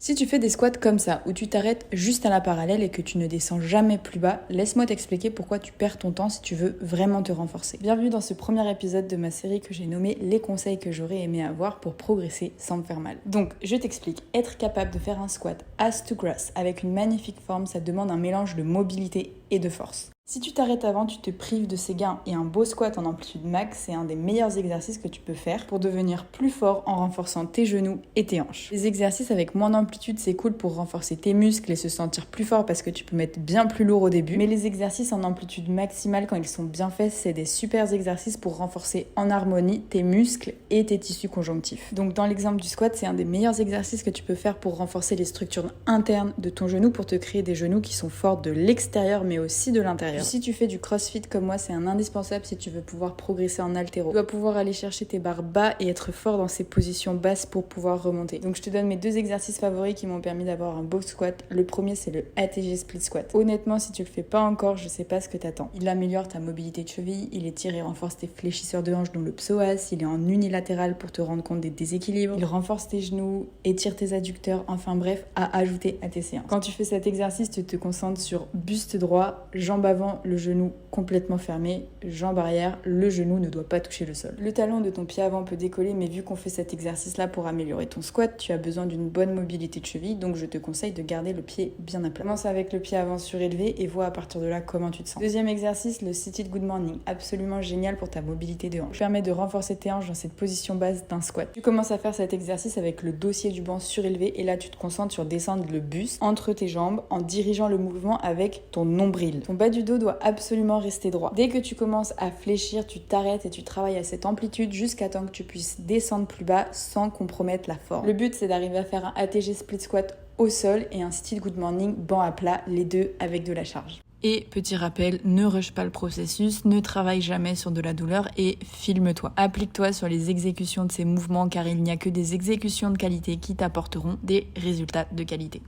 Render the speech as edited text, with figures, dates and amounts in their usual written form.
Si tu fais des squats comme ça, où tu t'arrêtes juste à la parallèle et que tu ne descends jamais plus bas, laisse-moi t'expliquer pourquoi tu perds ton temps si tu veux vraiment te renforcer. Bienvenue dans ce premier épisode de ma série que j'ai nommé Les conseils que j'aurais aimé avoir pour progresser sans me faire mal. Donc, je t'explique, être capable de faire un squat ass to grass avec une magnifique forme, ça demande un mélange de mobilité et de force. Si tu t'arrêtes avant, tu te prives de ces gains et un beau squat en amplitude max, c'est un des meilleurs exercices que tu peux faire pour devenir plus fort en renforçant tes genoux et tes hanches. Les exercices avec moins d'amplitude, c'est cool pour renforcer tes muscles et se sentir plus fort parce que tu peux mettre bien plus lourd au début. Mais les exercices en amplitude maximale, quand ils sont bien faits, c'est des super exercices pour renforcer en harmonie tes muscles et tes tissus conjonctifs. Donc dans l'exemple du squat, c'est un des meilleurs exercices que tu peux faire pour renforcer les structures internes de ton genou, pour te créer des genoux qui sont forts de l'extérieur mais aussi de l'intérieur. Si tu fais du crossfit comme moi, c'est un indispensable si tu veux pouvoir progresser en haltéro. Tu dois pouvoir aller chercher tes barres bas et être fort dans ces positions basses pour pouvoir remonter. Donc je te donne mes deux exercices favoris qui m'ont permis d'avoir un beau squat. Le premier, c'est le ATG split squat. Honnêtement, si tu le fais pas encore, je sais pas ce que t'attends. Il améliore ta mobilité de cheville, il étire et renforce tes fléchisseurs de hanches dont le psoas, il est en unilatéral pour te rendre compte des déséquilibres, il renforce tes genoux, étire tes adducteurs, enfin bref, à ajouter à tes séances. Quand tu fais cet exercice, tu te concentres sur buste droit, jambe avant, le genou complètement fermé, jambe arrière, le genou ne doit pas toucher le sol. Le talon de ton pied avant peut décoller, mais vu qu'on fait cet exercice-là pour améliorer ton squat, tu as besoin d'une bonne mobilité de cheville, donc je te conseille de garder le pied bien à plat. Commence avec le pied avant surélevé et vois à partir de là comment tu te sens. Deuxième exercice, le seated good morning, absolument génial pour ta mobilité de hanche. Il permet de renforcer tes hanches dans cette position basse d'un squat. Tu commences à faire cet exercice avec le dossier du banc surélevé et là tu te concentres sur descendre le buste entre tes jambes en dirigeant le mouvement avec ton nombril. Ton bas du dos doit absolument rester droit. Dès que tu commences à fléchir, tu t'arrêtes et tu travailles à cette amplitude jusqu'à temps que tu puisses descendre plus bas sans compromettre la forme. Le but, c'est d'arriver à faire un ATG split squat au sol et un seated good morning banc à plat, les deux avec de la charge. Et petit rappel, ne rush pas le processus, ne travaille jamais sur de la douleur et filme-toi. Applique-toi sur les exécutions de ces mouvements car il n'y a que des exécutions de qualité qui t'apporteront des résultats de qualité.